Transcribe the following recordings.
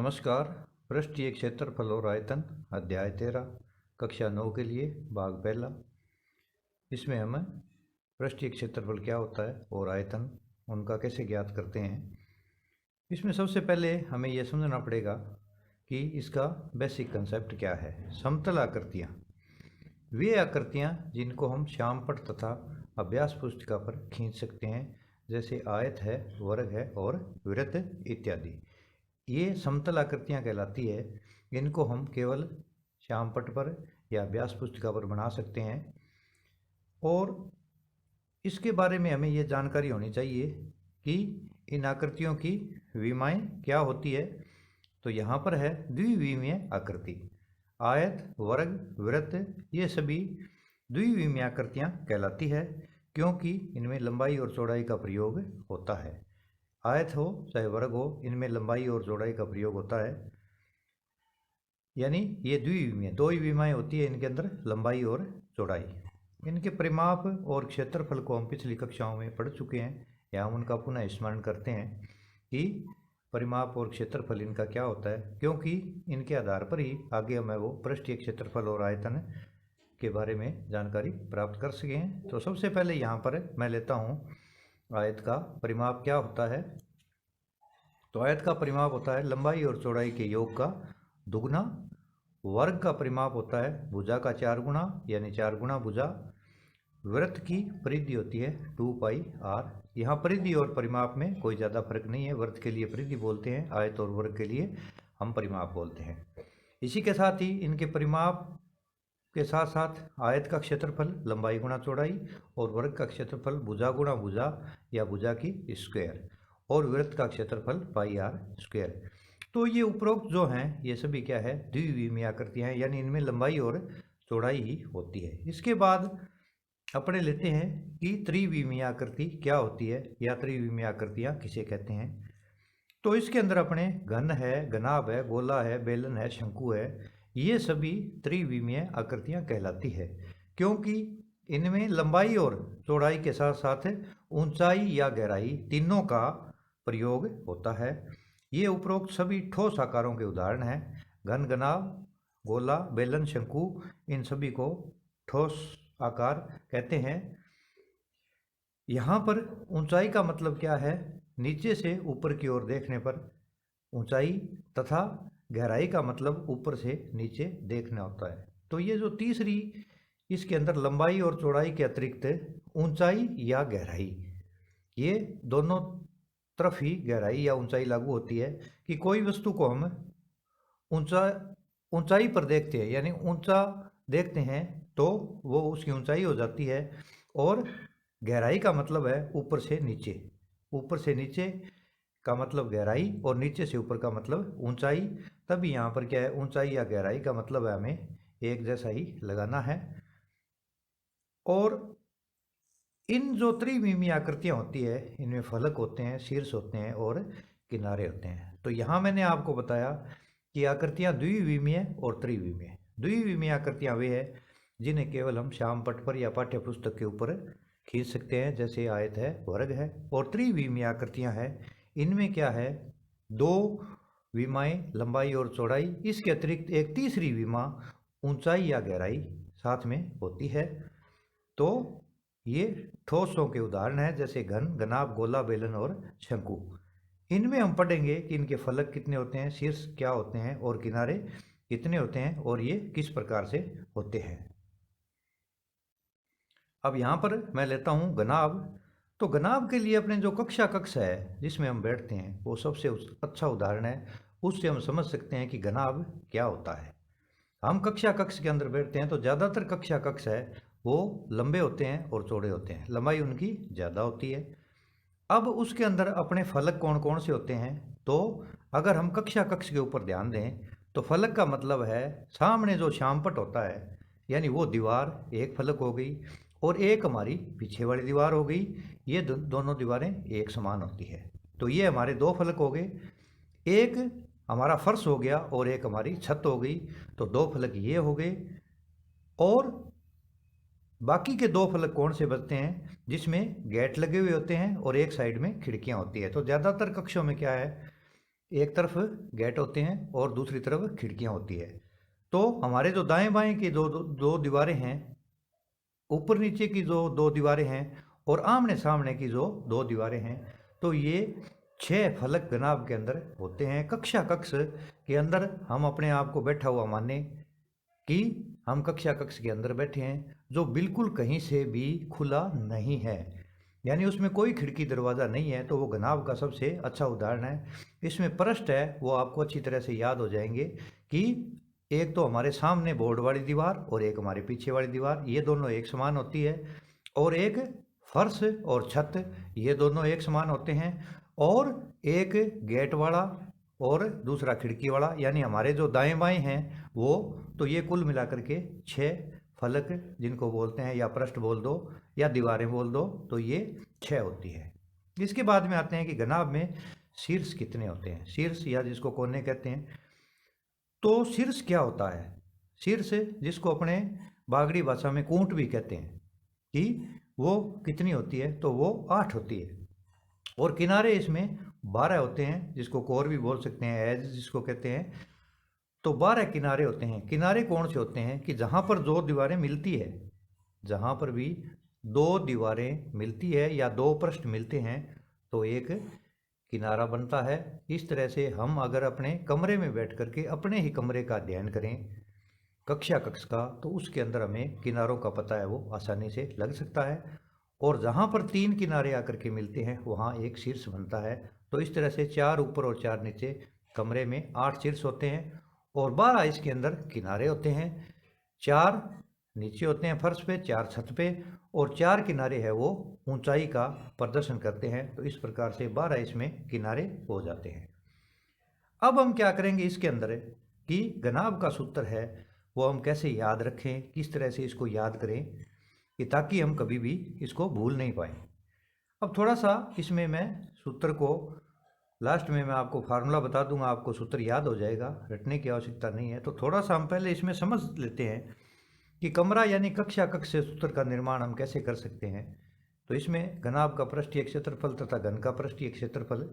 नमस्कार। पृष्ठीय क्षेत्रफल और आयतन अध्याय 13 कक्षा 9 के लिए भाग पहला। इसमें हम पृष्ठीय क्षेत्रफल क्या होता है और आयतन उनका कैसे ज्ञात करते हैं। इसमें सबसे पहले हमें यह समझना पड़ेगा कि इसका बेसिक कंसेप्ट क्या है। समतल आकृतियाँ वे आकृतियाँ जिनको हम श्यामपट्ट तथा अभ्यास पुस्तिका पर खींच सकते हैं, जैसे आयत है, वर्ग है और वृत्त इत्यादि। ये समतल आकृतियाँ कहलाती है। इनको हम केवल श्यामपट्ट पर या अभ्यास पुस्तिका पर बना सकते हैं और इसके बारे में हमें ये जानकारी होनी चाहिए कि इन आकृतियों की विमाएँ क्या होती है। तो यहाँ पर है द्विविमीय आकृति। आयत, वर्ग, वृत्त ये सभी द्विविमीय आकृतियाँ कहलाती है, क्योंकि इनमें लंबाई और चौड़ाई का प्रयोग होता है। आयत हो चाहे वर्ग हो, इनमें लंबाई और चौड़ाई का प्रयोग होता है। यानी ये द्विविमीय, दो ही विमाएँ होती है इनके अंदर, लंबाई और चौड़ाई। इनके परिमाप और क्षेत्रफल को हम पिछली कक्षाओं में पढ़ चुके हैं, या हम उनका पुनः स्मरण करते हैं कि परिमाप और क्षेत्रफल इनका क्या होता है, क्योंकि इनके आधार पर ही आगे हमें वो पृष्ठीय क्षेत्रफल और आयतन के बारे में जानकारी प्राप्त कर सकें। तो सबसे पहले यहाँ पर मैं लेता हूँ आयत का परिमाप क्या होता है। तो आयत का परिमाप होता है लंबाई और चौड़ाई के योग का दुगना। वर्ग का परिमाप होता है भुजा का 4 गुना, यानी 4 गुना भुजा। वृत्त की परिधि होती है 2πr। यहाँ परिधि और परिमाप में कोई ज़्यादा फर्क नहीं है। वृत्त के लिए परिधि बोलते हैं, आयत और वर्ग के लिए हम परिमाप बोलते हैं। इसी के साथ ही इनके परिमाप के साथ साथ आयत का क्षेत्रफल लंबाई गुणा चौड़ाई और वर्ग का क्षेत्रफल भुजा गुणा भुजा या भुजा की स्क्वायर और वृत्त का क्षेत्रफल πr²। तो ये उपरोक्त जो हैं ये सभी क्या है, द्विविमीय आकृतियाँ हैं, यानी इनमें लंबाई और चौड़ाई ही होती है। इसके बाद अपने लेते हैं कि त्रिविमीय आकृति क्या होती है या त्रिविमीय आकृतियाँ किसे कहते हैं। तो इसके अंदर अपने घन है, घनाभ है, गोला है, बेलन है, शंकु है, ये सभी त्रिविमीय आकृतियाँ कहलाती है, क्योंकि इनमें लंबाई और चौड़ाई के साथ साथ ऊंचाई या गहराई तीनों का प्रयोग होता है। ये उपरोक्त सभी ठोस आकारों के उदाहरण हैं। घन, घनाभ, गोला, बेलन, शंकु, इन सभी को ठोस आकार कहते हैं। यहाँ पर ऊंचाई का मतलब क्या है, नीचे से ऊपर की ओर देखने पर ऊंचाई, तथा गहराई का मतलब ऊपर से नीचे देखना होता है। तो ये जो तीसरी इसके अंदर लंबाई और चौड़ाई के अतिरिक्त ऊंचाई या गहराई, ये दोनों तरफ ही गहराई या ऊंचाई लागू होती है कि कोई वस्तु को हम ऊंचाई पर देखते हैं, यानी ऊंचा देखते हैं तो वो उसकी ऊंचाई हो जाती है। और गहराई का मतलब है ऊपर से नीचे, ऊपर से नीचे का मतलब गहराई और नीचे से ऊपर का मतलब ऊंचाई। तभी यहाँ पर क्या है, ऊंचाई या गहराई का मतलब है हमें एक जैसा ही लगाना है। और इन जो त्रिविमीय आकृतियाँ होती है इनमें फलक होते हैं, शीर्ष होते हैं और किनारे होते हैं। तो यहाँ मैंने आपको बताया कि आकृतियाँ द्विविमीय और त्रिविमीय। द्विविमीय आकृतियाँ वे हैं जिन्हें केवल हम श्यामपट्ट पर या पाठ्य पुस्तक के ऊपर खींच सकते हैं, जैसे आयत है, वर्ग है। और त्रिविमीय आकृतियाँ हैं, इनमें क्या है, दो विमाएँ लंबाई और चौड़ाई, इसके अतिरिक्त एक तीसरी विमा ऊंचाई या गहराई साथ में होती है। तो ये ठोसों के उदाहरण हैं, जैसे घन, घनाभ, गोला, बेलन और शंकु। इनमें हम पढ़ेंगे कि इनके फलक कितने होते हैं, शीर्ष क्या होते हैं और किनारे कितने होते हैं और ये किस प्रकार से होते हैं। अब यहाँ पर मैं लेता हूँ घनाभ। तो घनाभ के लिए अपने जो कक्षा कक्ष है जिसमें हम बैठते हैं वो सबसे अच्छा उदाहरण है। उससे हम समझ सकते हैं कि घनाभ क्या होता है। हम कक्षा कक्ष के अंदर बैठते हैं तो ज़्यादातर कक्षा कक्ष है वो लंबे होते हैं और चौड़े होते हैं, लंबाई उनकी ज़्यादा होती है। अब उसके अंदर अपने फलक कौन कौन से होते हैं, तो अगर हम कक्षा कक्ष के ऊपर ध्यान दें तो फलक का मतलब है सामने जो श्यामपट्ट होता है, यानी वो दीवार एक फलक हो गई और एक हमारी पीछे वाली दीवार हो गई। ये दोनों दीवारें एक समान होती है। तो ये हमारे दो फलक हो गए, एक हमारा फर्श हो गया और एक हमारी छत हो गई। तो दो फलक ये हो गए। और बाकी के दो फलक कौन से बचते हैं, जिसमें गेट लगे हुए होते हैं और एक साइड में खिड़कियां होती है। तो ज़्यादातर कक्षों में क्या है, एक तरफ गेट होते हैं और दूसरी तरफ खिड़कियां होती है। तो हमारे जो दाएं बाएं की दो दीवारें हैं, ऊपर नीचे की जो दो दीवारें हैं और आमने सामने की जो दो दीवारें हैं, तो ये 6 फलक घनाभ के अंदर होते हैं। कक्षा कक्ष के अंदर हम अपने आप को बैठा हुआ माने कि हम कक्षा कक्ष के अंदर बैठे हैं, जो बिल्कुल कहीं से भी खुला नहीं है, यानी उसमें कोई खिड़की दरवाज़ा नहीं है। तो वो घनाभ का सबसे अच्छा उदाहरण है। इसमें पृष्ठ है वो आपको अच्छी तरह से याद हो जाएंगे कि एक तो हमारे सामने बोर्ड वाली दीवार और एक हमारे पीछे वाली दीवार, ये दोनों एक समान होती है। और एक फर्श और छत, ये दोनों एक समान होते हैं। और एक गेट वाला और दूसरा खिड़की वाला, यानी हमारे जो दाएं बाएं हैं वो, तो ये कुल मिलाकर के 6 फलक जिनको बोलते हैं, या पृष्ठ बोल दो या दीवारें बोल दो, तो ये 6 होती है। इसके बाद में आते हैं कि घनाभ में शीर्ष कितने होते हैं। शीर्ष या जिसको कोने कहते हैं, तो शीर्ष क्या होता है? शीर्ष जिसको अपने बागड़ी भाषा में कूंट भी कहते हैं, कि वो कितनी होती है, तो वो 8 होती है। और किनारे इसमें 12 होते हैं, जिसको कोर भी बोल सकते हैं, एज जिसको कहते हैं। तो 12 किनारे होते हैं। किनारे कौन से होते हैं कि जहाँ पर दो दीवारें मिलती है, जहाँ पर भी दो दीवारें मिलती है या दो पृष्ठ मिलते हैं, तो एक किनारा बनता है। इस तरह से हम अगर अपने कमरे में बैठ करके अपने ही कमरे का अध्ययन करें, कक्षा कक्ष का, तो उसके अंदर हमें किनारों का पता है वो आसानी से लग सकता है। और जहाँ पर 3 किनारे आकर के मिलते हैं वहाँ एक शीर्ष बनता है। तो इस तरह से 4 ऊपर और 4 नीचे कमरे में 8 शीर्ष होते हैं और 12 इसके अंदर किनारे होते हैं। 4 नीचे होते हैं फर्श पे, 4 छत पे, और 4 किनारे है वो ऊंचाई का प्रदर्शन करते हैं। तो इस प्रकार से 12 इसमें किनारे हो जाते हैं। अब हम क्या करेंगे इसके अंदर कि घनाभ का सूत्र है वो हम कैसे याद रखें, किस तरह से इसको याद करें कि ताकि हम कभी भी इसको भूल नहीं पाए। अब थोड़ा सा इसमें मैं सूत्र को लास्ट में मैं आपको फार्मूला बता दूंगा, आपको सूत्र याद हो जाएगा, रटने की आवश्यकता नहीं है। तो थोड़ा सा हम पहले इसमें समझ लेते हैं कि कमरा यानी कक्षा कक्ष से सूत्र का निर्माण हम कैसे कर सकते हैं। तो इसमें घनाभ का पृष्ठीय क्षेत्रफल तथा घन का पृष्ठीय क्षेत्रफल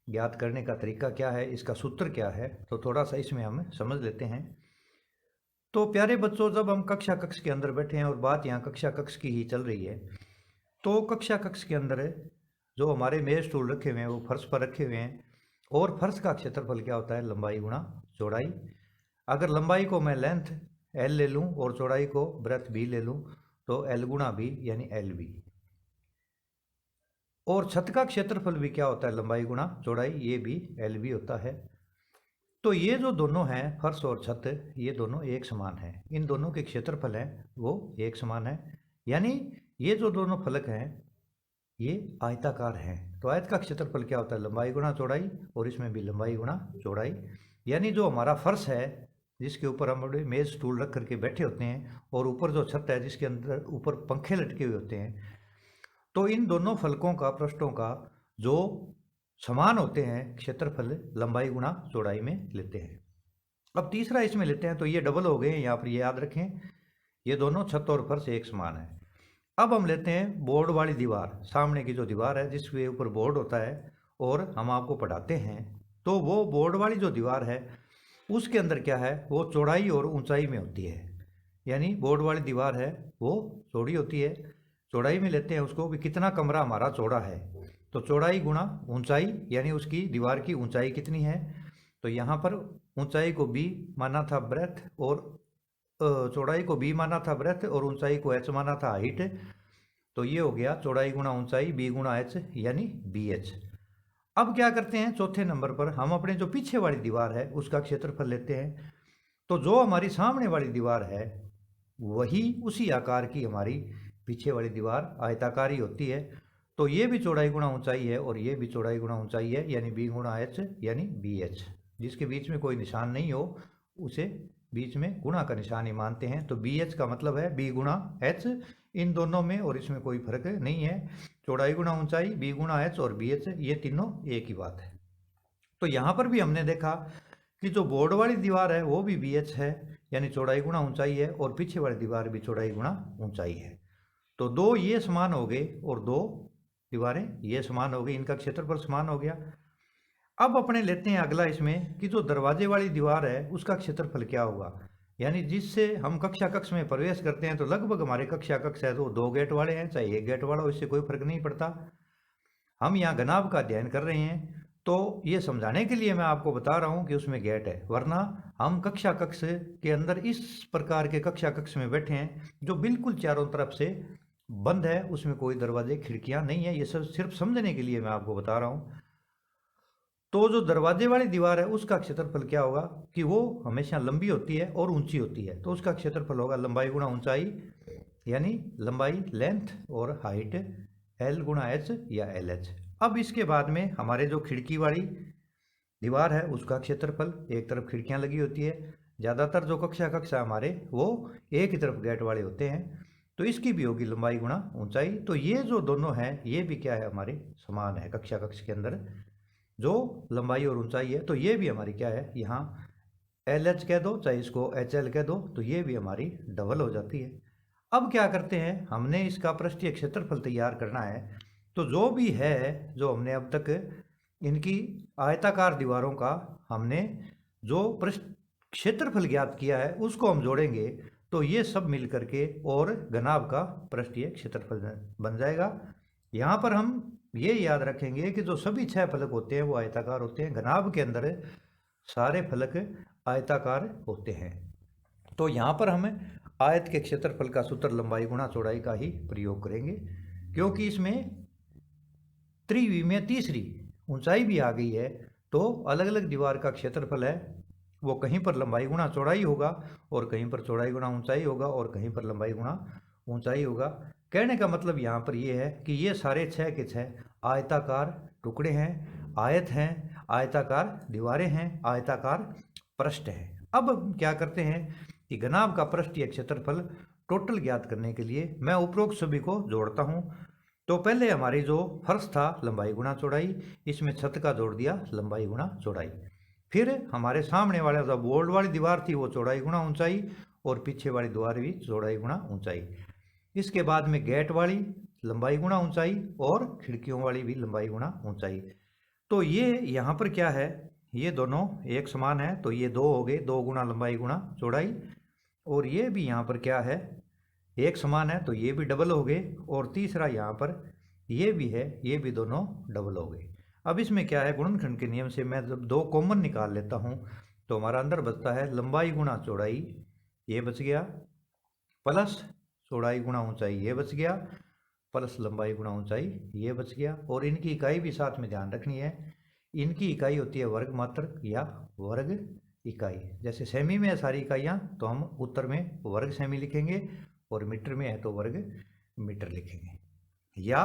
ज्ञात करने का तरीका क्या है, इसका सूत्र क्या है, तो थोड़ा सा इसमें हम समझ लेते हैं। तो प्यारे बच्चों, जब हम कक्षा कक्ष के अंदर बैठे हैं और बात यहाँ कक्षा कक्ष की ही चल रही है, तो कक्षा कक्ष के अंदर जो हमारे मेज स्टूल रखे हुए हैं वो फर्श पर रखे हुए हैं। और फर्श का क्षेत्रफल क्या होता है? लंबाई गुणा चौड़ाई। अगर लंबाई को मैं लेंथ एल ले लूँ और चौड़ाई को ब्रेथ बी ले लूँ, तो एल गुणा बी यानी एल बी। और छत का क्षेत्रफल भी क्या होता है? लंबाई गुणा चौड़ाई, ये भी एल बी होता है। तो ये जो दोनों हैं फर्श और छत, ये दोनों एक समान हैं। इन दोनों के क्षेत्रफल हैं वो एक समान है, यानी ये जो दोनों फलक हैं ये आयताकार हैं। तो आयत का क्षेत्रफल क्या होता है? लंबाई गुणा चौड़ाई, और इसमें भी लंबाई गुणा चौड़ाई। यानी जो हमारा फर्श है जिसके ऊपर हम मेज स्टूल रख करके बैठे होते हैं, और ऊपर जो छत है जिसके अंदर ऊपर पंखे लटके हुए होते हैं, तो इन दोनों फलकों का, पृष्ठों का जो समान होते हैं क्षेत्रफल, लंबाई गुणा चौड़ाई में लेते हैं। अब तीसरा इसमें लेते हैं, तो ये डबल हो गए, यहाँ पर ये याद रखें, ये दोनों छत और फर्श एक समान है। अब हम लेते हैं बोर्ड वाली दीवार, सामने की जो दीवार है जिसके ऊपर बोर्ड होता है और हम आपको पढ़ाते हैं, तो वो बोर्ड वाली जो दीवार है उसके अंदर क्या है? वो चौड़ाई और ऊंचाई में होती है। यानी बोर्ड वाली दीवार है वो चौड़ी होती है, चौड़ाई में लेते हैं उसको भी, कितना कमरा हमारा चौड़ा है, तो चौड़ाई गुणा ऊंचाई, यानी उसकी दीवार की ऊंचाई कितनी है। तो यहाँ पर ऊंचाई को बी माना था ब्रेथ, और चौड़ाई को बी माना था ब्रेथ, और ऊंचाई को एच माना था हाइट। तो ये हो गया चौड़ाई गुणा ऊंचाई, बी गुणा एच यानी बी एच। अब क्या करते हैं, चौथे नंबर पर हम अपने जो पीछे वाली दीवार है उसका क्षेत्रफल लेते हैं। तो जो हमारी सामने वाली दीवार है वही उसी आकार की हमारी पीछे वाली दीवार आयताकार ही होती है। तो ये भी चौड़ाई गुणा ऊंचाई है और ये भी चौड़ाई गुणा ऊंचाई है, यानी बी गुणा एच यानी बी एच। जिसके बीच में कोई निशान नहीं हो उसे बीच में गुणा का निशान ही मानते हैं। तो बी एच का मतलब है बी गुणा एच, इन दोनों में और इसमें कोई फर्क नहीं है। चौड़ाई गुणा ऊंचाई, बी गुणा एच और बी एच, ये तीनों एक ही बात है। तो यहाँ पर भी हमने देखा कि जो बोर्ड वाली दीवार है वो भी बी एच है, यानी चौड़ाई गुणा ऊंचाई है, और पीछे वाली दीवार भी चौड़ाई गुणा ऊंचाई है। तो दो ये समान हो गए और दो दीवारें ये समान हो गई, इनका क्षेत्रफल समान हो गया। अब अपने लेते हैं अगला इसमें कि जो दरवाजे वाली दीवार है उसका क्षेत्रफल क्या होगा, यानी जिससे हम कक्षा कक्ष में प्रवेश करते हैं तो लगभग हमारे कक्षा कक्ष है तो 2 गेट वाले हैं, चाहे 1 गेट वाला हो, इससे कोई फर्क नहीं पड़ता। हम यहाँ घनाभ का अध्ययन कर रहे हैं तो ये समझाने के लिए मैं आपको बता रहा हूँ कि उसमें गेट है, वरना हम कक्षा कक्ष के अंदर इस प्रकार के कक्षा कक्ष में बैठे हैं जो बिल्कुल चारों तरफ से बंद है, उसमें कोई दरवाजे खिड़कियां नहीं है। ये सब सिर्फ समझने के लिए मैं आपको बता रहा हूँ। तो जो दरवाजे वाली दीवार है उसका क्षेत्रफल क्या होगा कि वो हमेशा लंबी होती है और ऊंची होती है, तो उसका क्षेत्रफल होगा लंबाई गुणा ऊंचाई, यानी लंबाई लेंथ और हाइट एल गुणा एच या एल एच। अब इसके बाद में हमारे जो खिड़की वाली दीवार है उसका क्षेत्रफल, एक तरफ खिड़कियां लगी होती है, ज़्यादातर जो कक्षा हमारे वो एक ही तरफ गेट वाले होते हैं, तो इसकी भी होगी लंबाई गुणा ऊंचाई। तो ये जो दोनों है ये भी क्या है हमारे समान है कक्षा कक्ष के अंदर, जो लंबाई और ऊंचाई है तो ये भी हमारी क्या है, यहाँ एल एच कह दो चाहे इसको एच एल कह दो, तो ये भी हमारी डबल हो जाती है। अब क्या करते हैं, हमने इसका पृष्ठीय क्षेत्रफल तैयार करना है, तो जो भी है जो हमने अब तक इनकी आयताकार दीवारों का हमने जो पृष्ठ क्षेत्रफल ज्ञात किया है उसको हम जोड़ेंगे तो ये सब मिल करके और घनाभ का पृष्ठीय क्षेत्रफल बन जाएगा। यहाँ पर हम ये याद रखेंगे कि जो सभी 6 फलक होते हैं वो आयताकार होते हैं, घनाभ के अंदर सारे फलक आयताकार होते हैं। तो यहाँ पर हम आयत के क्षेत्रफल का सूत्र लंबाई गुणा चौड़ाई का ही प्रयोग करेंगे, क्योंकि इसमें त्रिविमीय तीसरी ऊंचाई भी आ गई है, तो अलग अलग दीवार का क्षेत्रफल है वो कहीं पर लंबाई गुणा चौड़ाई होगा और कहीं पर चौड़ाई गुणा ऊंचाई होगा और कहीं पर लंबाई गुणा ऊंचाई होगा। कहने का मतलब यहाँ पर ये है कि ये सारे 6 के 6 आयताकार टुकड़े हैं, आयत हैं, आयताकार दीवारें हैं, आयताकार पृष्ठ है। अब हम क्या करते हैं कि घनाभ का पृष्ठीय क्षेत्रफल टोटल ज्ञात करने के लिए मैं उपरोक्त सभी को जोड़ता हूँ। तो पहले हमारी जो फर्श था लंबाई गुणा चौड़ाई, इसमें छत का जोड़ दिया लंबाई गुणा चौड़ाई। फिर हमारे सामने वाला जो बोर्ड वाली दीवार थी वो चौड़ाई गुणा ऊंचाई और पीछे वाली दीवार भी चौड़ाई गुणा ऊंचाई। इसके बाद में गेट वाली लंबाई गुणा ऊंचाई और खिड़कियों वाली भी लंबाई गुणा ऊंचाई। तो ये यहाँ पर क्या है, ये दोनों एक समान है तो ये 2 हो गए, 2 गुणा लंबाई गुणा चौड़ाई, और ये भी यहाँ पर क्या है एक समान है तो ये भी डबल हो गए, और तीसरा यहाँ पर ये भी है, ये भी दोनों डबल हो गए। अब इसमें क्या है, गुणनखंड के नियम से मैं जब 2 कॉमन निकाल लेता हूँ तो हमारा अंदर बचता है लंबाई गुणा चौड़ाई, ये बच गया, प्लस चौड़ाई गुणा ऊंचाई ये बच गया, प्लस लंबाई गुणा ऊंचाई ये बच गया। और इनकी इकाई भी साथ में ध्यान रखनी है, इनकी इकाई होती है वर्ग मात्रक या वर्ग इकाई। जैसे सेमी में है सारी इकाइयाँ तो हम उत्तर में वर्ग सेमी लिखेंगे और मीटर में है तो वर्ग मीटर लिखेंगे। या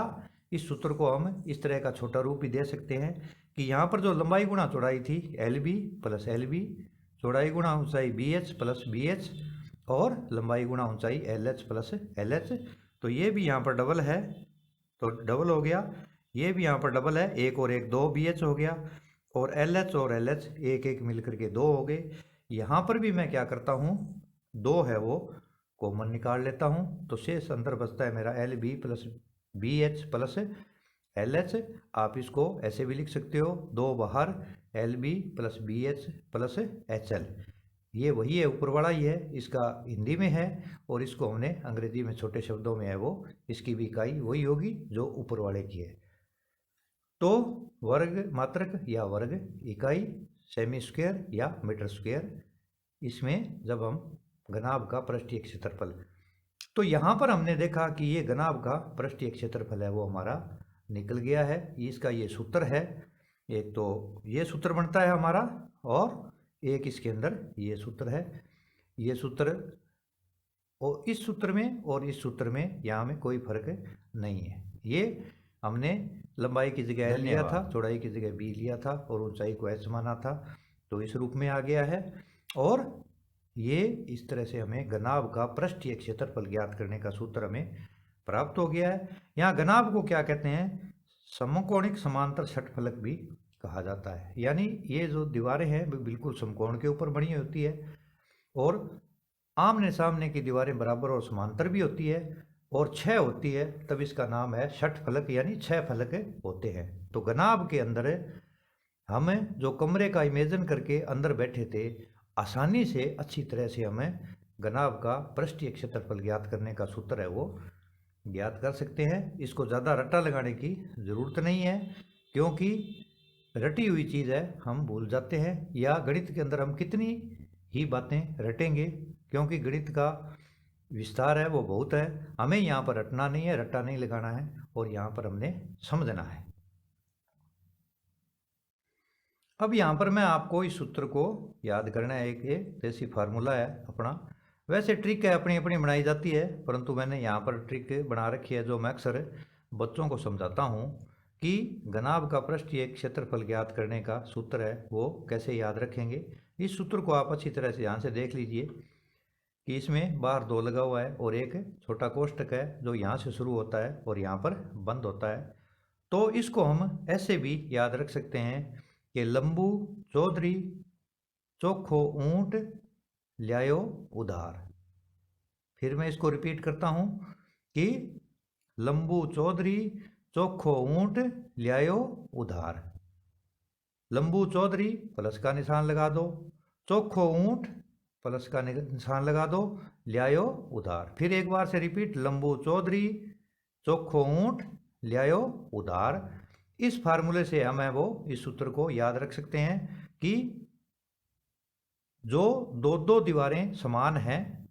इस सूत्र को हम इस तरह का छोटा रूप भी दे सकते हैं कि यहाँ पर जो लंबाई गुणा चौड़ाई थी L B plus L B, चौड़ाई गुणा ऊंचाई B H plus B H, और लंबाई गुणा ऊंचाई L H plus L H. तो ये भी यहाँ पर डबल है तो डबल हो गया, ये भी यहाँ पर डबल है, 1 और 1 2 बी एच हो गया, और एल एच और एल एच 1 1 मिल करके 2 हो गए। यहाँ पर भी मैं क्या करता हूँ 2 है वो कॉमन निकाल लेता हूँ, तो शेष अंदर बचता है मेरा L B plus B H plus L H. आप इसको ऐसे भी लिख सकते हो 2 बाहर L B plus B H plus H L, ये वही है ऊपर वाला ही है, इसका हिंदी में है और इसको हमने अंग्रेजी में छोटे शब्दों में है वो, इसकी भी इकाई वही होगी जो ऊपर वाले की है। तो वर्ग मात्रक या वर्ग इकाई, सेमी स्क्वायर या मीटर स्क्वायर, इसमें जब हम घनाभ का पृष्ठीय क्षेत्रफल, तो यहाँ पर हमने देखा कि ये घनाभ का पृष्ठीय क्षेत्रफल है वो हमारा निकल गया है। इसका ये सूत्र है, एक तो ये सूत्र बनता है हमारा और एक इसके अंदर ये सूत्र है। ये सूत्र और इस सूत्र में और इस सूत्र में यहाँ में कोई फर्क नहीं है। ये हमने लंबाई की जगह एल लिया था, चौड़ाई की जगह बी लिया था और ऊंचाई को एच माना था, तो इस रूप में आ गया है। और ये इस तरह से हमें घनाभ का पृष्ठीय क्षेत्रफल ज्ञात करने का सूत्र हमें प्राप्त हो गया है। यहाँ घनाभ को क्या कहते हैं, समकोणिक समांतर षटफलक भी कहा जाता है, यानी ये जो दीवारें हैं वो बिल्कुल समकोण के ऊपर बनी होती है और आमने सामने की दीवारें बराबर और समांतर भी होती है और 6 होती है, तब इसका नाम है षटफलक, यानी 6 फलक होते हैं। तो घनाभ के अंदर हमें जो कमरे का इमेजिन करके अंदर बैठे थे, आसानी से अच्छी तरह से हमें घनाभ का पृष्ठीय क्षेत्रफल ज्ञात करने का सूत्र है वो ज्ञात कर सकते हैं। इसको ज़्यादा रट्टा लगाने की ज़रूरत नहीं है, क्योंकि रटी हुई चीज़ है हम भूल जाते हैं, या गणित के अंदर हम कितनी ही बातें रटेंगे, क्योंकि गणित का विस्तार है वो बहुत है। हमें यहाँ पर रटना नहीं है, रट्टा नहीं लगाना है, और यहाँ पर हमने समझना है। अब यहाँ पर मैं आपको इस सूत्र को याद करना है। एक देसी फार्मूला है अपना, वैसे ट्रिक है अपनी अपनी बनाई जाती है, परंतु मैंने यहाँ पर ट्रिक बना रखी है जो मैं अक्सर बच्चों को समझाता हूँ कि घनाभ का पृष्ठीय क्षेत्रफल ज्ञात करने का सूत्र है वो कैसे याद रखेंगे। इस सूत्र को आप अच्छी तरह से यहाँ से देख लीजिए कि इसमें बाहर 2 लगा हुआ है और एक छोटा कोष्टक है जो यहाँ से शुरू होता है और यहाँ पर बंद होता है। तो इसको हम ऐसे भी याद रख सकते हैं कि लंबू चौधरी चोखो ऊंट ल्यायो उधार। फिर मैं इसको रिपीट करता हूं कि लंबू चौधरी चोखो ऊंट ल्यायो उधार। लंबू चौधरी प्लस का निशान लगा दो, चोखो ऊंट प्लस का निशान लगा दो, ल्यायो उधार। फिर एक बार से रिपीट, लंबू चौधरी चोखो ऊंट ल्यायो उधार। इस फार्मूले से हमें वो इस सूत्र को याद रख सकते हैं कि जो दो दो दीवारें समान हैं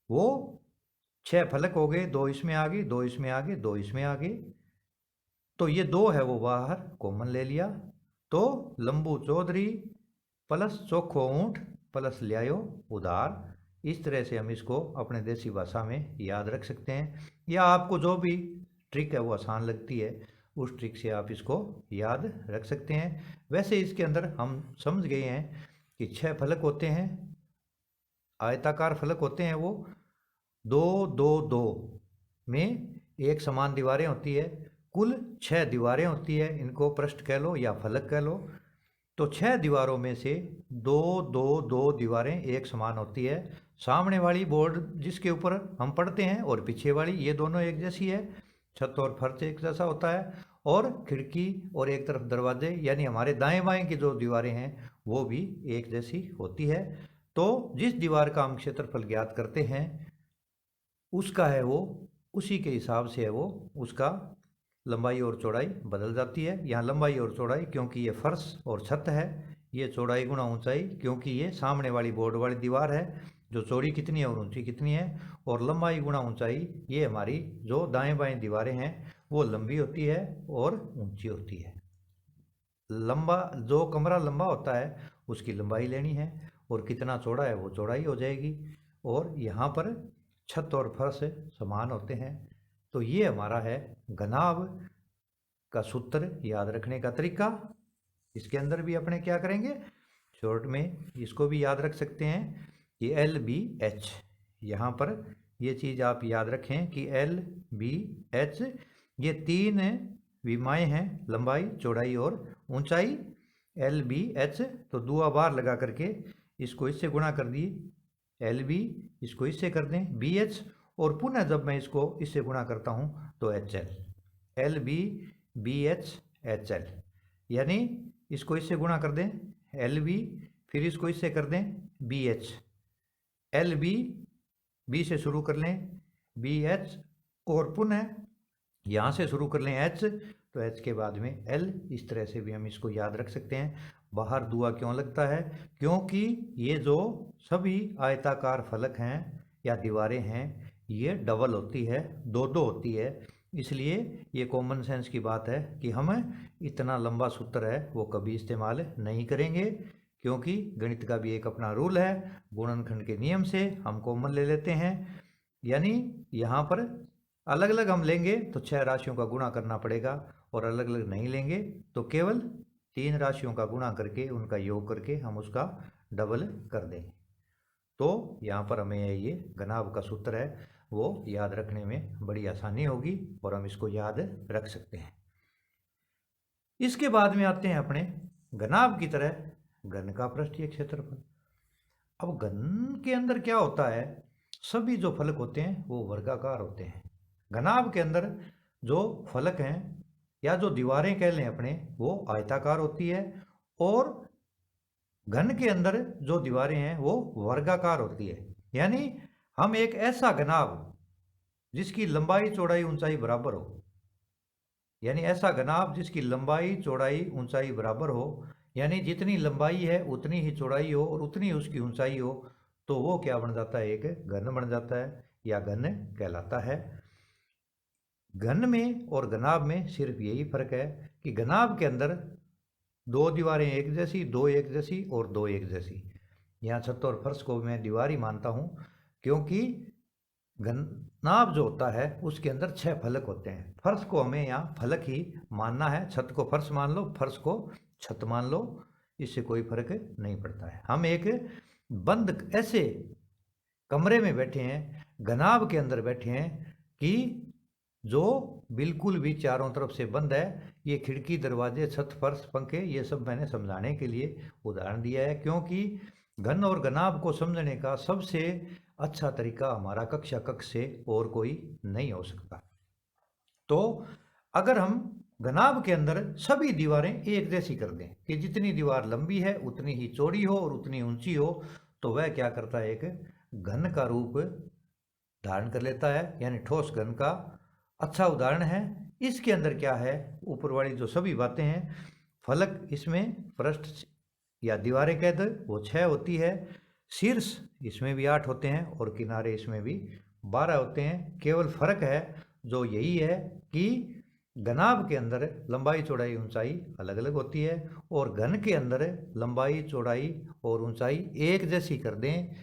वो 6 फलक हो गए, 2 इसमें आ गए, 2 इसमें आ गए, 2 इसमें आ गए, तो ये 2 है वो बाहर कॉमन ले लिया। तो लंबू चौधरी प्लस चोखो ऊंट प्लस ल्यायो उधार। इस तरह से हम इसको अपने देसी भाषा में याद रख सकते हैं, या आपको जो भी ट्रिक है वो आसान लगती है उस ट्रिक से आप इसको याद रख सकते हैं। वैसे इसके अंदर हम समझ गए हैं कि 6 फलक होते हैं, आयताकार फलक होते हैं, वो 2 2 2 में एक समान दीवारें होती है, कुल 6 दीवारें होती है, इनको पृष्ठ कह लो या फलक कह लो। तो 6 दीवारों में से 2 2 2 दीवारें एक समान होती है। सामने वाली बोर्ड जिसके ऊपर हम पढ़ते हैं और पीछे वाली, ये दोनों एक जैसी है, छत और फर्श एक जैसा होता है, और खिड़की और एक तरफ दरवाजे यानी हमारे दाएं बाएं की जो दीवारें हैं वो भी एक जैसी होती है। तो जिस दीवार का हम क्षेत्रफल ज्ञात करते हैं उसका है वो उसी के हिसाब से है वो उसका लंबाई और चौड़ाई बदल जाती है। यहाँ लंबाई और चौड़ाई क्योंकि ये फर्श और छत है, ये चौड़ाई गुणा ऊंचाई क्योंकि ये सामने वाली बोर्ड वाली दीवार है जो चौड़ी कितनी है और ऊंची कितनी है, और लंबाई गुणा ऊंचाई ये हमारी जो दाएं बाएं दीवारें हैं वो लंबी होती है और ऊंची होती है। लंबा जो कमरा लंबा होता है उसकी लंबाई लेनी है और कितना चौड़ा है वो चौड़ाई हो जाएगी, और यहाँ पर छत और फर्श समान होते हैं। तो ये हमारा है घनाभ का सूत्र याद रखने का तरीका। इसके अंदर भी अपने क्या करेंगे, शॉर्ट में इसको भी याद रख सकते हैं कि एल बी एच। यहाँ पर ये चीज़ आप याद रखें कि एल बी एच ये 3 विमाएँ हैं, लंबाई चौड़ाई और ऊंचाई। एल बी एच तो दुआ बार लगा करके इसको इससे गुणा कर दिए, एल बी इसको इससे कर दें बी एच, और पुनः जब मैं इसको इससे गुणा करता हूँ तो H L, L B B H H L, यानी इसको इससे गुणा कर दें एल बी, फिर इसको इससे कर दें B H, L B B से शुरू कर लें बी एच, और पुनः यहाँ से शुरू कर लें एच, तो एच के बाद में एल। इस तरह से भी हम इसको याद रख सकते हैं। बाहर दुआ क्यों लगता है, क्योंकि ये जो सभी आयताकार फलक हैं या दीवारें हैं ये डबल होती है, 2 2 होती है, इसलिए ये कॉमन सेंस की बात है कि हम इतना लंबा सूत्र है वो कभी इस्तेमाल नहीं करेंगे, क्योंकि गणित का भी एक अपना रूल है, गुणनखंड के नियम से हम कॉमन ले लेते हैं। यानी यहाँ पर अलग अलग हम लेंगे तो 6 राशियों का गुणा करना पड़ेगा, और अलग अलग नहीं लेंगे तो केवल 3 राशियों का गुणा करके उनका योग करके हम उसका डबल कर देंगे। तो यहाँ पर हमें ये घनाभ का सूत्र है वो याद रखने में बड़ी आसानी होगी और हम इसको याद रख सकते हैं। इसके बाद में आते हैं अपने घनाभ की तरह घन का पृष्ठीय क्षेत्रफल। अब घन के अंदर क्या होता है, सभी जो फलक होते हैं वो वर्गाकार होते हैं। घनाभ के अंदर जो फलक हैं या जो दीवारें कह लें अपने, वो आयताकार होती है, और घन के अंदर जो दीवारें हैं वो वर्गाकार होती है। यानी हम एक ऐसा घनाभ जिसकी लंबाई चौड़ाई ऊंचाई बराबर हो, यानी ऐसा घनाभ जिसकी लंबाई चौड़ाई ऊंचाई बराबर हो, यानी जितनी लंबाई है उतनी ही चौड़ाई हो और उतनी उसकी ऊंचाई हो, तो वो क्या बन जाता है, एक घन बन जाता है या घन कहलाता है। घन में और घनाभ में सिर्फ यही फर्क है कि घनाभ के अंदर दो दीवारें एक जैसी, दो एक जैसी और दो एक जैसी। यहाँ छत और फर्श को मैं दीवार ही मानता हूँ, क्योंकि घनाभ जो होता है उसके अंदर 6 फलक होते हैं। फर्श को हमें यहाँ फलक ही मानना है, छत को फर्श मान लो, फर्श को छत मान लो, इससे कोई फर्क नहीं पड़ता है। हम एक बंद ऐसे कमरे में बैठे हैं, घनाभ के अंदर बैठे हैं, कि जो बिल्कुल भी चारों तरफ से बंद है। ये खिड़की, दरवाजे, छत, फर्श, पंखे, ये सब मैंने समझाने के लिए उदाहरण दिया है, क्योंकि घन और घनाभ को समझने का सबसे अच्छा तरीका हमारा कक्षा कक्ष से और कोई नहीं हो सकता। तो अगर हम घनाभ के अंदर सभी दीवारें एक जैसी कर दें कि जितनी दीवार लंबी है उतनी ही चौड़ी हो और उतनी ऊंची हो, तो वह क्या करता है, एक घन का रूप धारण कर लेता है, यानी ठोस घन का अच्छा उदाहरण है। इसके अंदर क्या है, ऊपर वाली जो सभी बातें हैं, फलक इसमें पृष्ठ या दीवारें कह दो वो 6 होती है, शीर्ष इसमें भी 8 होते हैं और किनारे इसमें भी 12 होते हैं। केवल फर्क है जो यही है कि घनाभ के अंदर लंबाई चौड़ाई ऊंचाई अलग अलग होती है, और घन के अंदर लंबाई चौड़ाई और ऊंचाई एक जैसी कर दें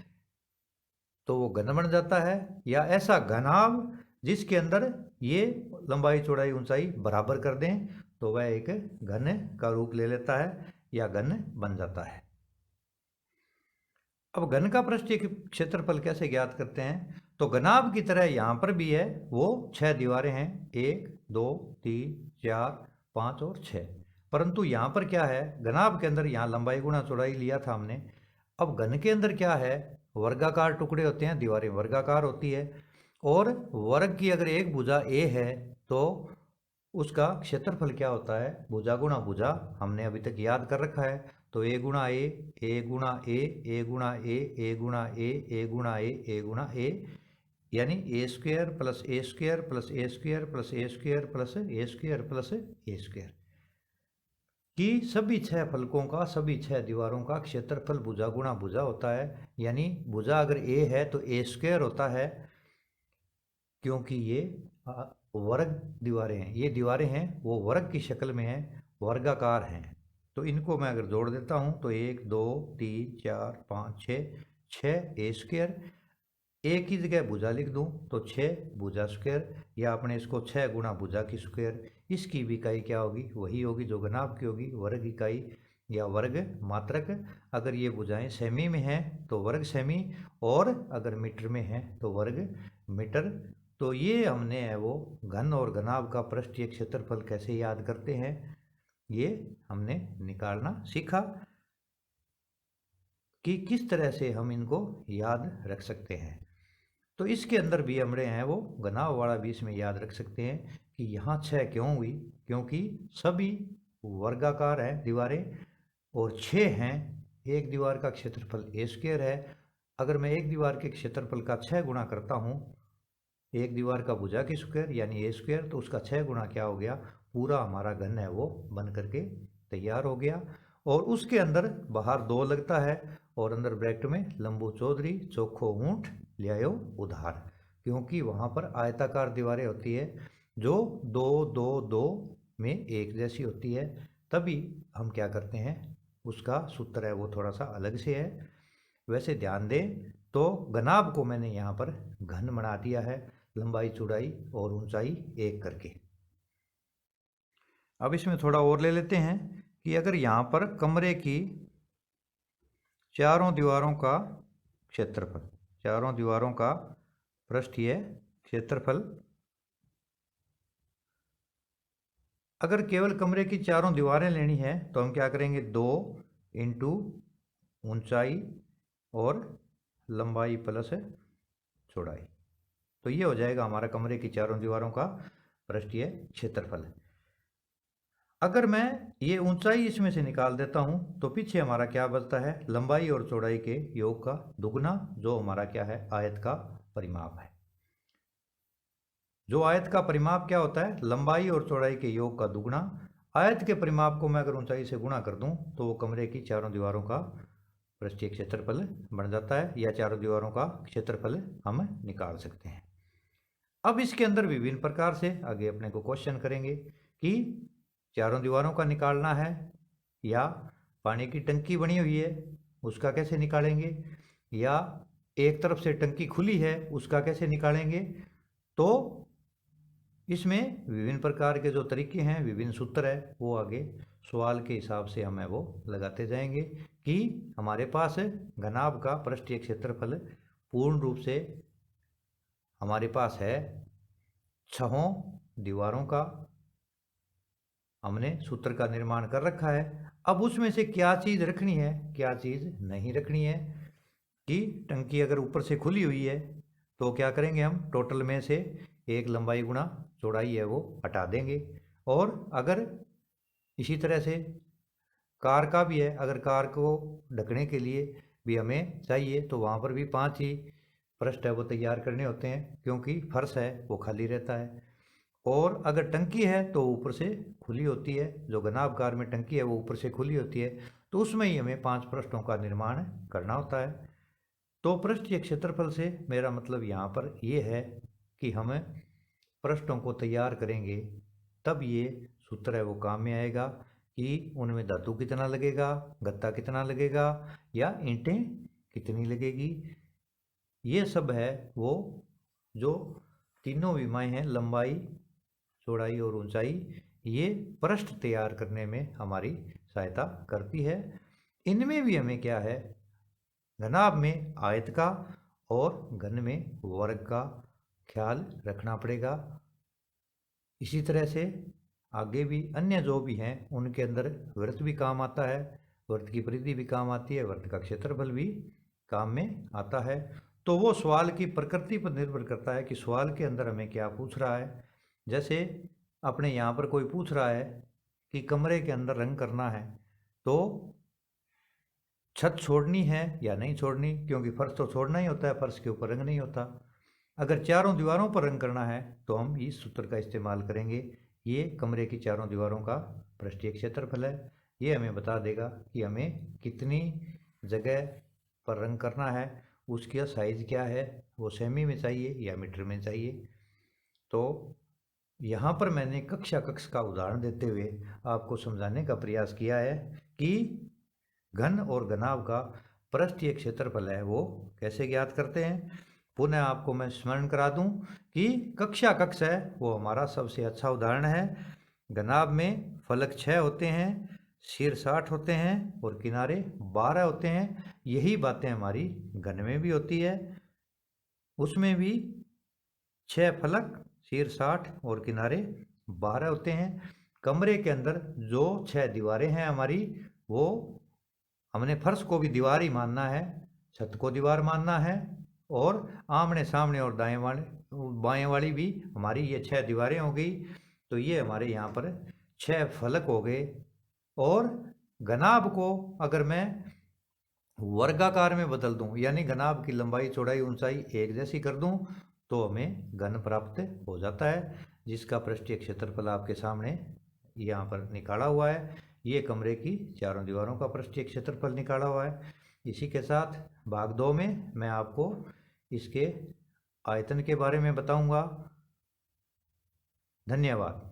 तो वो घन बन जाता है। या ऐसा घनाभ जिसके अंदर ये लंबाई चौड़ाई ऊंचाई बराबर कर दें तो वह एक घन का रूप ले लेता है या घन बन जाता है। अब घन का पृष्ठीय क्षेत्रफल कैसे ज्ञात करते हैं, तो घनाभ की तरह यहाँ पर भी है, वो 6 दीवारें हैं, 1 2 3 4 5 और 6। परंतु यहाँ पर क्या है, घनाभ के अंदर यहाँ लंबाई गुणा चौड़ाई लिया था हमने। अब घन के अंदर क्या है, वर्गाकार टुकड़े होते हैं, दीवारें वर्गाकार होती है, और वर्ग की अगर एक भुजा ए है तो उसका क्षेत्रफल क्या होता है, भुजा गुणा भुजा, हमने अभी तक याद कर रखा है। तो ए गुणा ए गुणा ए गुणा ए गुणा ए गुणा ए गुणा ए, यानी ए स्क्वेयर प्लस ए स्क्वेयर प्लस ए स्क्वेयर प्लस ए स्क्वेयर प्लस ए स्क्वेयर प्लस ए स्क्वेयर, कि सभी 6 फलकों का, सभी 6 दीवारों का क्षेत्रफल भुजा गुणा भुजा होता है। यानी भुजा अगर ए है तो ए स्क्वेयर होता है, क्योंकि ये वर्ग दीवारें हैं, ये दीवारें हैं वो वर्ग की शक्ल में हैं, वर्गाकार हैं। तो इनको मैं अगर जोड़ देता हूँ तो 1 2 3 4 5 6 ए स्क्वेयर, एक ही जगह भुजा लिख दूँ तो 6 भुजा स्क्वेयर, या अपने इसको 6 गुणा भुजा की स्क्वेयर। इसकी भी इकाई क्या होगी, वही होगी जो घनाभ की होगी, वर्ग इकाई या वर्ग मात्रक। अगर ये भुजाएं सेमी में हैं तो वर्ग सेमी, और अगर मीटर में हैं तो वर्ग मीटर। तो ये हमने है वो घन और घनाभ का पृष्ठीय क्षेत्रफल कैसे याद करते हैं, ये हमने निकालना सीखा कि किस तरह से हम इनको याद रख सकते हैं। तो इसके अंदर भी हमने हैं वो घनाभ वाला भी इसमें याद रख सकते हैं कि यहाँ 6 क्यों हुई, क्योंकि सभी वर्गाकार हैं दीवारें, और 6 हैं। एक दीवार का क्षेत्रफल ए स्क्वेयर है, अगर मैं एक दीवार के क्षेत्रफल का 6 गुणा करता हूँ एक दीवार का भुजा की स्क्वायर यानी ए स्क्वायर, तो उसका 6 गुणा क्या हो गया, पूरा हमारा घन है वो बन करके तैयार हो गया। और उसके अंदर बाहर 2 लगता है और अंदर ब्रैकेट में लंबू चौधरी चोखो ऊंट लियायो उधार, क्योंकि वहाँ पर आयताकार दीवारें होती है जो 2 2 2 में एक जैसी होती है। तभी हम क्या करते हैं, उसका सूत्र है वो थोड़ा सा अलग से है। वैसे ध्यान दें तो घनाभ को मैंने यहाँ पर घन बना दिया है, लंबाई चौड़ाई और ऊंचाई एक करके। अब इसमें थोड़ा और ले लेते हैं कि अगर यहाँ पर कमरे की चारों दीवारों का क्षेत्रफल, चारों दीवारों का पृष्ठीय क्षेत्रफल, अगर केवल कमरे की चारों दीवारें लेनी है तो हम क्या करेंगे, 2 इंटू ऊंचाई और लंबाई प्लस चौड़ाई, तो ये हो जाएगा हमारा कमरे की चारों दीवारों का पृष्ठीय क्षेत्रफल। अगर मैं ये ऊंचाई इसमें से निकाल देता हूं तो पीछे हमारा क्या बचता है, लंबाई और चौड़ाई के योग का दुगना, जो हमारा क्या है, आयत का परिमाप है। जो आयत का परिमाप क्या होता है, लंबाई और चौड़ाई के योग का दुगना। आयत के परिमाप को मैं अगर ऊंचाई से गुणा कर दूं तो वो कमरे की चारों दीवारों का पृष्ठीय क्षेत्रफल बन जाता है, या चारों दीवारों का क्षेत्रफल हम निकाल सकते हैं। अब इसके अंदर विभिन्न प्रकार से आगे अपने को क्वेश्चन करेंगे कि चारों दीवारों का निकालना है, या पानी की टंकी बनी हुई है उसका कैसे निकालेंगे, या एक तरफ से टंकी खुली है उसका कैसे निकालेंगे। तो इसमें विभिन्न प्रकार के जो तरीके हैं, विभिन्न सूत्र है, वो आगे सवाल के हिसाब से हमें वो लगाते जाएंगे कि हमारे पास घनाभ का पृष्ठीय क्षेत्रफल पूर्ण रूप से हमारे पास है 6 दीवारों का, हमने सूत्र का निर्माण कर रखा है। अब उसमें से क्या चीज़ रखनी है, क्या चीज़ नहीं रखनी है, कि टंकी अगर ऊपर से खुली हुई है तो क्या करेंगे, हम टोटल में से एक लंबाई गुणा चौड़ाई है वो हटा देंगे। और अगर इसी तरह से कार का भी है, अगर कार को ढकने के लिए भी हमें चाहिए तो वहाँ पर भी 5 ही पृष्ठ है वो तैयार करने होते हैं, क्योंकि फर्श है वो खाली रहता है। और अगर टंकी है तो ऊपर से खुली होती है, जो घनाभ कार में टंकी है वो ऊपर से खुली होती है, तो उसमें ही हमें 5 पृष्ठों का निर्माण करना होता है। तो पृष्ठीय क्षेत्रफल से मेरा मतलब यहाँ पर ये है कि हम पृष्ठों को तैयार करेंगे तब ये सूत्र है वो काम में आएगा, कि उनमें धातु कितना लगेगा, गत्ता कितना लगेगा, या ईंटें कितनी लगेगी। ये सब है वो जो तीनों विमाएँ हैं, लंबाई, चौड़ाई और ऊंचाई, ये पृष्ठ तैयार करने में हमारी सहायता करती है। इनमें भी हमें क्या है, घनाभ में आयत का और घन में वर्ग का ख्याल रखना पड़ेगा। इसी तरह से आगे भी अन्य जो भी हैं उनके अंदर वृत्त भी काम आता है, वृत्त की परिधि भी काम आती है, वृत्त का क्षेत्रफल भी काम में आता है। तो वो सवाल की प्रकृति पर निर्भर करता है कि सवाल के अंदर हमें क्या पूछ रहा है। जैसे अपने यहाँ पर कोई पूछ रहा है कि कमरे के अंदर रंग करना है, तो छत छोड़नी है या नहीं छोड़नी, क्योंकि फर्श तो छोड़ना ही होता है, फर्श के ऊपर रंग नहीं होता। अगर चारों दीवारों पर रंग करना है तो हम इस सूत्र का इस्तेमाल करेंगे। ये कमरे की चारों दीवारों का पृष्ठीय क्षेत्रफल है, ये हमें बता देगा कि हमें कितनी जगह पर रंग करना है, उसका साइज़ क्या है, वो सेमी में चाहिए या मीटर में चाहिए। तो यहाँ पर मैंने कक्ष का उदाहरण देते हुए आपको समझाने का प्रयास किया है कि घन और घनाभ का पृष्ठीय क्षेत्रफल है वो कैसे ज्ञात करते हैं। पुनः आपको मैं स्मरण करा दूं कि कक्ष है वो हमारा सबसे अच्छा उदाहरण है। घनाभ में फलक 6 होते हैं, सिर 60 होते हैं और किनारे 12 होते हैं। यही बातें हमारी घन में भी होती है, उसमें भी 6 फलक, सिर 60 और किनारे 12 होते हैं। कमरे के अंदर जो 6 दीवारें हैं हमारी, वो हमने फर्श को भी दीवार ही मानना है, छत को दीवार मानना है, और आमने सामने और दाएं वाले बाएं वाली भी हमारी ये 6 दीवारें हो गई। तो ये हमारे यहाँ पर 6 फलक हो गए। और घनाभ को अगर मैं वर्गाकार में बदल दूं, यानी घनाभ की लंबाई चौड़ाई ऊंचाई एक जैसी कर दूं, तो हमें घन प्राप्त हो जाता है, जिसका पृष्ठीय क्षेत्रफल आपके सामने यहाँ पर निकाला हुआ है। ये कमरे की चारों दीवारों का पृष्ठीय क्षेत्रफल निकाला हुआ है। इसी के साथ भाग 2 में मैं आपको इसके आयतन के बारे में बताऊंगा। धन्यवाद।